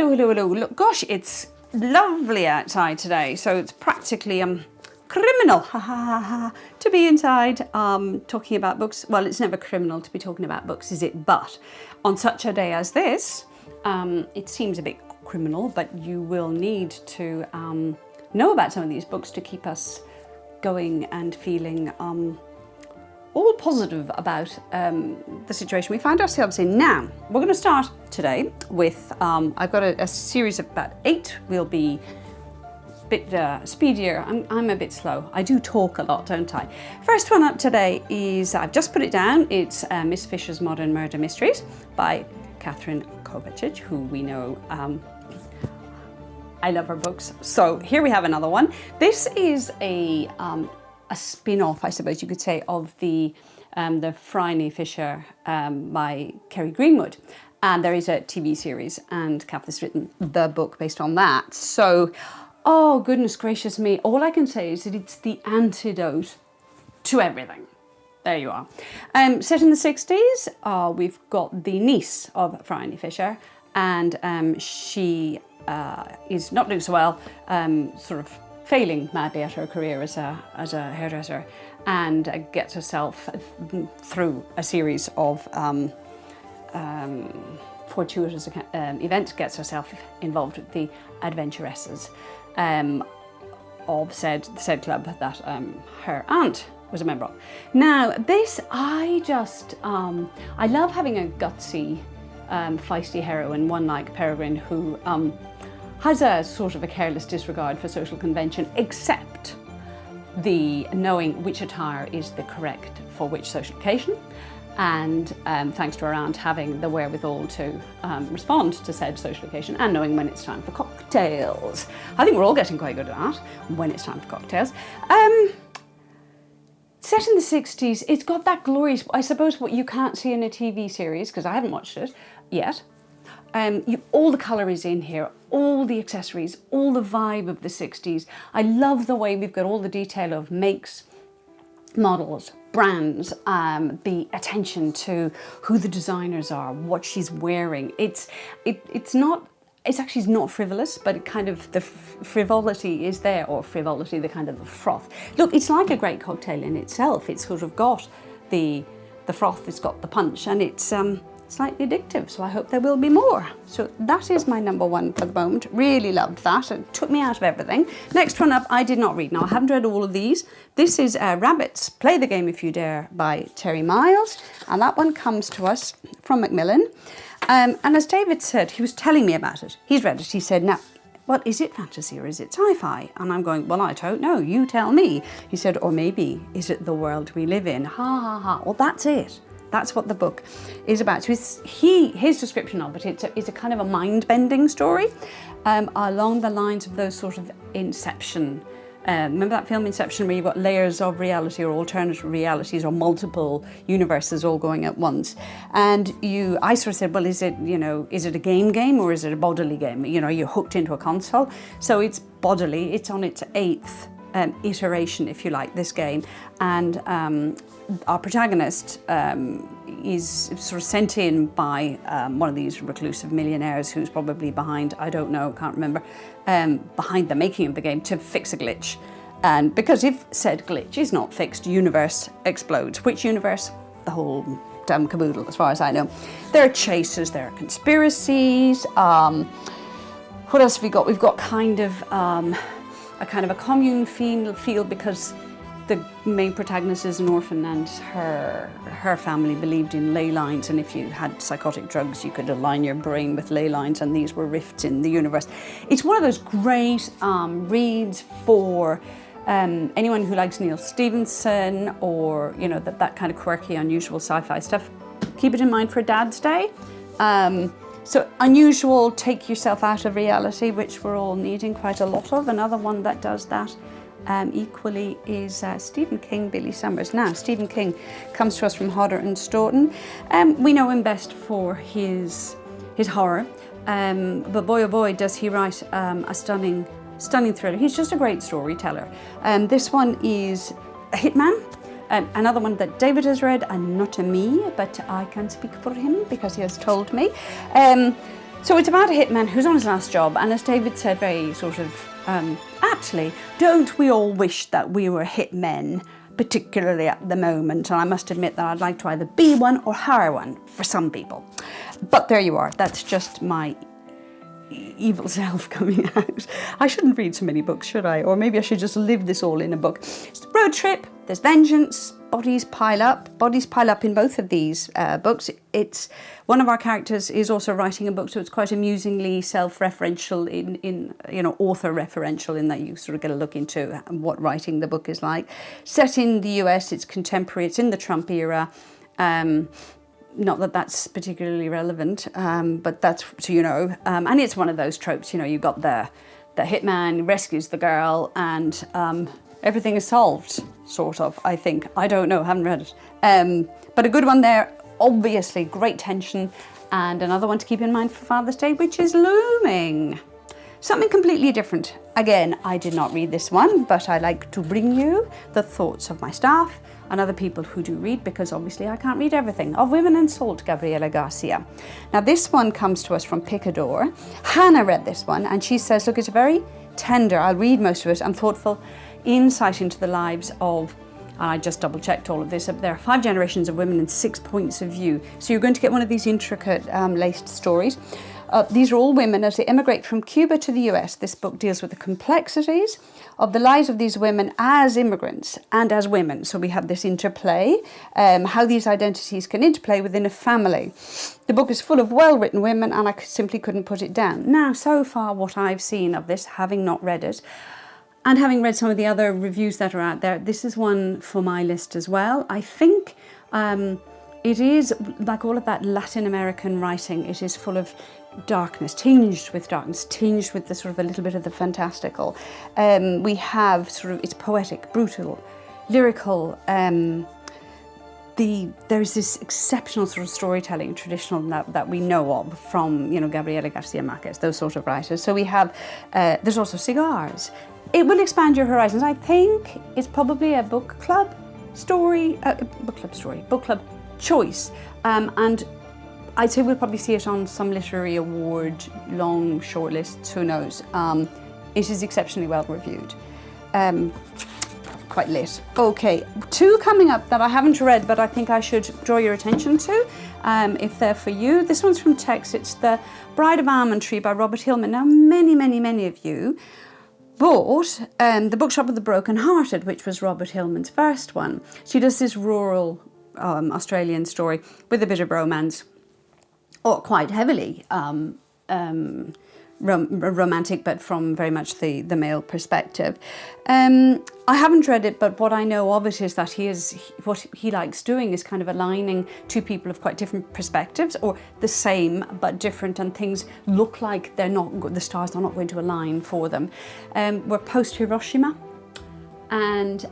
hello. Look, gosh, it's lovely outside today. So it's practically criminal to be inside talking about books. Well, it's never criminal to be talking about books, is it? But on such a day as this, it seems a bit criminal, but you will need to know about some of these books to keep us going and feeling all positive about the situation we find ourselves in. Now, we're going to start today with, I've got a series of about 8. We'll be a bit speedier. I'm a bit slow. I do talk a lot, don't I? First one up today is, I've just put it down, it's Miss Fisher's Modern Murder Mysteries by Katherine Kovacic, who we know, I love her books. So here we have another one. This is a spin-off, I suppose you could say, of the Phryne Fisher by Kerry Greenwood. And there is a TV series, and Kath has written the book based on that. So, oh goodness gracious me, all I can say is that it's the antidote to everything. There you are. Set in the 60s, we've got the niece of Phryne Fisher, and she is not doing so well, sort of failing madly at her career as a hairdresser, and gets herself through a series of fortuitous events, gets herself involved with the adventuresses of said club that her aunt was a member of. Now this, I love having a gutsy, feisty heroine, one like Peregrine, who has a sort of a careless disregard for social convention, except the knowing which attire is the correct for which social occasion, and thanks to her aunt having the wherewithal to respond to said social occasion and knowing when it's time for cocktails. I think we're all getting quite good at that, when it's time for cocktails. Set in the 60s, it's got that glorious, I suppose what you can't see in a TV series, because I haven't watched it yet. All the colour is in here, all the accessories, all the vibe of the 60s. I love the way we've got all the detail of makes, models, brands, the attention to who the designers are, what she's wearing. It's actually not frivolous, but it kind of, the frivolity is there, or frivolity, the kind of the froth. Look, it's like a great cocktail in itself. It's sort of got the froth, it's got the punch, and it's slightly addictive, so I hope there will be more. So that is my number one for the moment. Really loved that. It took me out of everything. Next one up, I did not read. Now, I haven't read all of these. This is Rabbits, Play the Game If You Dare by Terry Miles, and that one comes to us from Macmillan. And as David said, he was telling me about it. He's read it. He said, now, well, is it fantasy or is it sci-fi? And I'm going, well, I don't know. You tell me. He said, or maybe, is it the world we live in? Ha, ha, ha. Well, that's it. That's what the book is about. So his description of it, it's a kind of a mind-bending story along the lines of those sort of Inception. Remember that film Inception, where you've got layers of reality or alternate realities or multiple universes all going at once? And I sort of said, well, is it a game or is it a bodily game? You're hooked into a console. So it's bodily, it's on its 8th iteration, if you like, this game. And our protagonist is sort of sent in by one of these reclusive millionaires who's probably behind, I don't know, can't remember, behind the making of the game to fix a glitch. And because if said glitch is not fixed, universe explodes. Which universe? The whole damn caboodle, as far as I know. There are chases, there are conspiracies. What else have we got? We've got kind of a commune feel because the main protagonist is an orphan, and her family believed in ley lines, and if you had psychotic drugs you could align your brain with ley lines, and these were rifts in the universe. It's one of those great reads for anyone who likes Neil Stephenson, or that kind of quirky, unusual sci-fi stuff. Keep it in mind for Dad's Day. So unusual, take yourself out of reality, which we're all needing quite a lot of. Another one that does that equally is Stephen King, Billy Summers. Now, Stephen King comes to us from Hodder and Stoughton. We know him best for his horror, but boy oh boy does he write a stunning thriller. He's just a great storyteller. This one is a hitman. Another one that David has read, and not to me, but I can speak for him because he has told me. So it's about a hitman who's on his last job, and as David said very sort of aptly, don't we all wish that we were hitmen, particularly at the moment? And I must admit that I'd like to either be one or hire one for some people. But there you are, that's just my evil self coming out. I shouldn't read so many books, should I? Or maybe I should just live this all in a book. It's a road trip, there's vengeance, bodies pile up in both of these books. It's one of our characters is also writing a book, so it's quite amusingly self-referential in author referential, in that you sort of get a look into what writing the book is like. Set in the US, it's contemporary, it's in the Trump era. Not that that's particularly relevant, but that's, so you know, and it's one of those tropes, you know, you've got the hitman rescues the girl and everything is solved, sort of, I think. I don't know, haven't read it. But a good one there, obviously, great tension, and another one to keep in mind for Father's Day, which is looming. Something completely different. Again, I did not read this one, but I like to bring you the thoughts of my staff and other people who do read, because obviously I can't read everything. Of Women and Salt, Gabriela Garcia. Now this one comes to us from Picador. Hannah read this one and she says, look, it's very tender, I'll read most of it, and thoughtful insight into the lives of, and I just double checked all of this, there are 5 generations of women and 6 points of view. So you're going to get one of these intricate laced stories. These are all women as they immigrate from Cuba to the US. This book deals with the complexities of the lives of these women as immigrants and as women. So we have this interplay, how these identities can interplay within a family. The book is full of well-written women, and I simply couldn't put it down. Now, so far what I've seen of this, having not read it, and having read some of the other reviews that are out there, this is one for my list as well. I think it is, like all of that Latin American writing, it is full of darkness, tinged with the sort of a little bit of the fantastical. We have sort of, it's poetic, brutal, lyrical. There's this exceptional sort of storytelling traditional that we know of from, you know, Gabriela Garcia Marquez, those sort of writers. So we have, there's also cigars. It will expand your horizons. I think it's probably a book club choice. And I'd say we'll probably see it on some literary award, long shortlists, who knows. It is exceptionally well reviewed. Quite lit. Okay, 2 coming up that I haven't read, but I think I should draw your attention to, if they're for you. This one's from Tex. It's The Bride of Almond Tree by Robert Hillman. Now, many of you bought The Bookshop of the Brokenhearted, which was Robert Hillman's first one. She does this rural Australian story with a bit of romance, or quite heavily romantic, but from very much the male perspective. I haven't read it, but what I know of it is that what he likes doing is kind of aligning 2 people of quite different perspectives, or the same but different, and things look like the stars are not going to align for them. We're post Hiroshima, and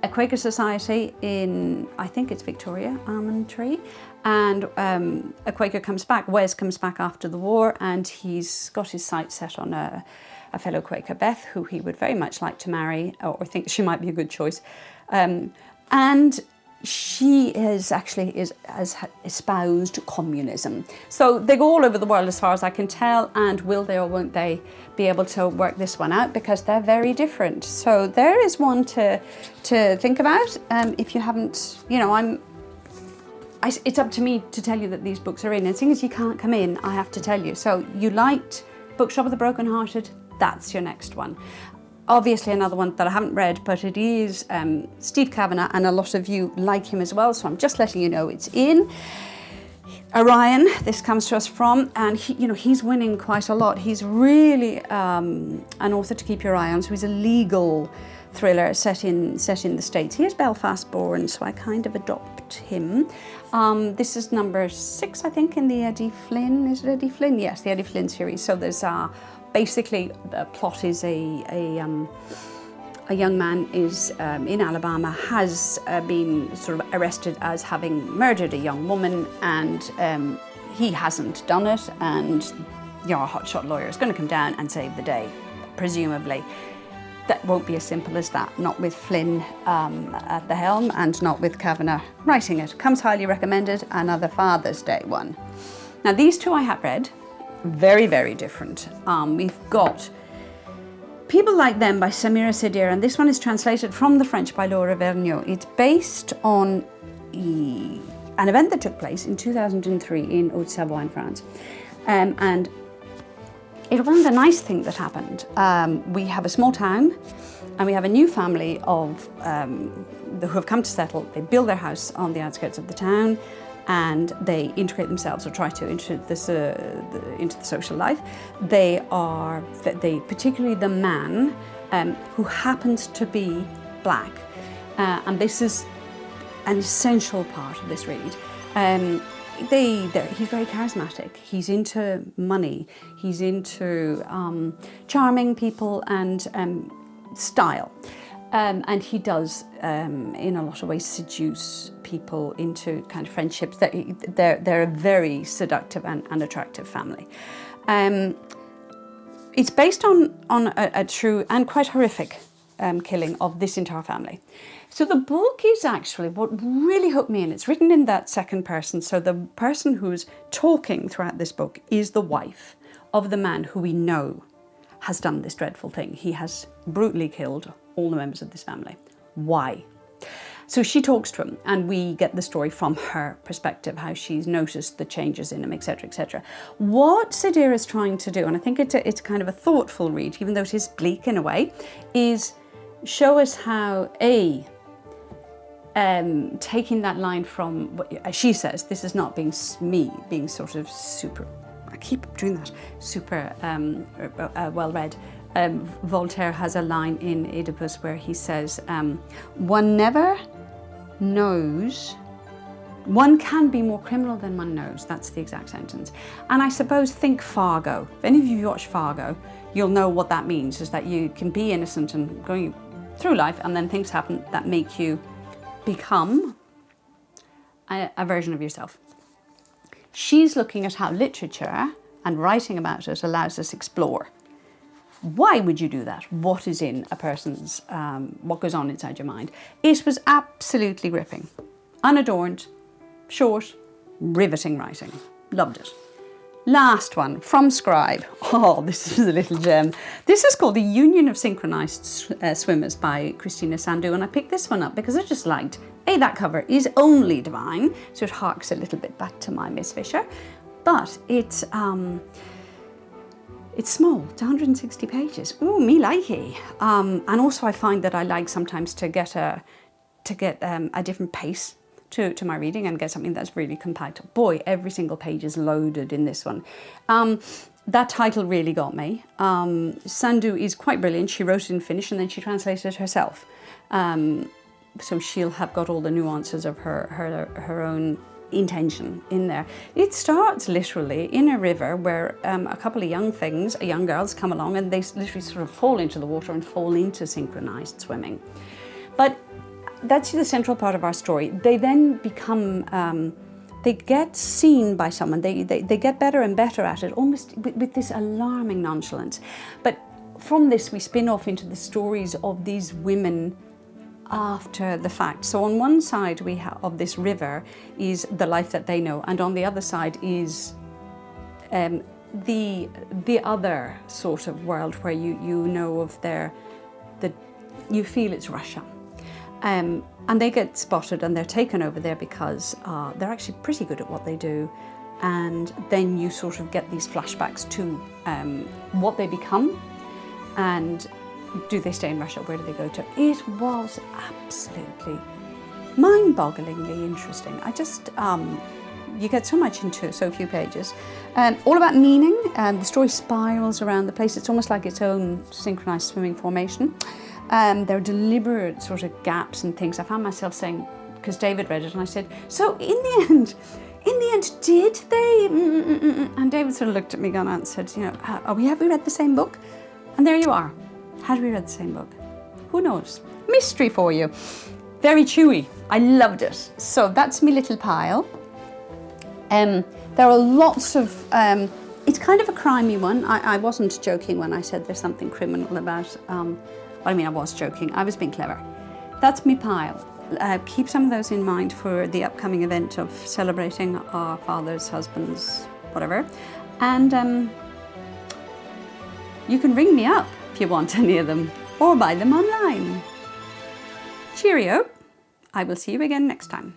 a Quaker society in, I think it's Victoria, Almond Tree, and a Quaker comes back, Wes comes back after the war, and he's got his sights set on a fellow Quaker, Beth, who he would very much like to marry, or think she might be a good choice. And she has espoused communism. So they go all over the world as far as I can tell, and will they or won't they be able to work this one out, because they're very different. So there is one to think about. If you haven't, you know, it's up to me to tell you that these books are in, and seeing as you can't come in, I have to tell you. So you liked Bookshop of the Brokenhearted, that's your next one. Obviously another one that I haven't read, but it is Steve Cavanagh, and a lot of you like him as well, so I'm just letting you know it's in. Orion, this comes to us from, and he's winning quite a lot. He's really an author to keep your eye on. So he's a legal thriller set in the States. He is Belfast born, so I kind of adopt him. This is number 6, I think, in the Eddie Flynn. Is it Eddie Flynn? Yes, the Eddie Flynn series. So there's basically the plot is a young man is in Alabama, has been sort of arrested as having murdered a young woman, and he hasn't done it, and a hotshot lawyer is going to come down and save the day, presumably. That won't be as simple as that, not with Flynn at the helm, and not with Cavanagh writing it. Comes highly recommended, another Father's Day one. Now these 2 I have read. very, very different. We've got People Like Them by Samira Sedira, and this one is translated from the French by Laura Vergniaud. It's based on an event that took place in 2003 in Haute-Savoie in France. And it was a nice thing that happened. We have a small town, and we have a new family of who have come to settle. They build their house on the outskirts of the town, and they integrate themselves, or try to into the social life. They particularly the man, who happens to be black, and this is an essential part of this read. He's very charismatic. He's into money. He's into charming people and style. And he does, in a lot of ways, seduce people into kind of friendships. They're a very seductive and attractive family. It's based on a true and quite horrific killing of this entire family. So the book is actually what really hooked me in. It's written in that second person. So the person who's talking throughout this book is the wife of the man who we know has done this dreadful thing. He has brutally killed all the members of this family. Why? So she talks to him, and we get the story from her perspective, how she's noticed the changes in him, etc., etc. What Sedira is trying to do, and I think it's kind of a thoughtful read, even though it is bleak in a way, is show us how taking that line from, as she says, this is not being being sort of super, I keep doing that, super well read. Voltaire has a line in Oedipus where he says, one never knows, one can be more criminal than one knows. That's the exact sentence. And I suppose, think Fargo. If any of you watch Fargo, you'll know what that means, is that you can be innocent and going through life, and then things happen that make you become a version of yourself. She's looking at how literature and writing about it allows us to explore. Why would you do that? What is in a person's, what goes on inside your mind? It was absolutely gripping. Unadorned, short, riveting writing. Loved it. Last one, from Scribe. Oh, this is a little gem. This is called The Union of Synchronized Swimmers by Christina Sandu, and I picked this one up because I just liked, that cover is only divine, so it harks a little bit back to my Miss Fisher, but it's small, it's 160 pages. Ooh, me likey. And also I find that I like sometimes to get a different pace to my reading and get something that's really compact. Boy, every single page is loaded in this one. That title really got me. Sandu is quite brilliant. She wrote it in Finnish and then she translated it herself. So she'll have got all the nuances of her own intention in there. It starts literally in a river where a couple of young girls come along, and they literally sort of fall into the water and fall into synchronized swimming. But that's the central part of our story. They then become, they get seen by someone. They get better and better at it, almost with this alarming nonchalance. But from this, we spin off into the stories of these women after the fact. So on one side of this river is the life that they know, and on the other side is the other sort of world where you know of you feel it's Russia. And they get spotted and they're taken over there because they're actually pretty good at what they do. And then you sort of get these flashbacks to what they become, and do they stay in Russia? Where do they go to? It was absolutely mind-bogglingly interesting. I just, you get so much into so few pages. All about meaning. The story spirals around the place. It's almost like its own synchronized swimming formation. There are deliberate sort of gaps and things. I found myself saying, because David read it, and I said, so in the end, did they? And David sort of looked at me and said, have we read the same book? And there you are. Had we read the same book? Who knows? Mystery for you. Very chewy. I loved it. So that's my little pile. There are lots of, it's kind of a crimey one. I wasn't joking when I said there's something criminal about, I was joking. I was being clever. That's my pile. Keep some of those in mind for the upcoming event of celebrating our fathers, husbands, whatever. And you can ring me up if you want any of them, or buy them online. Cheerio. I will see you again next time.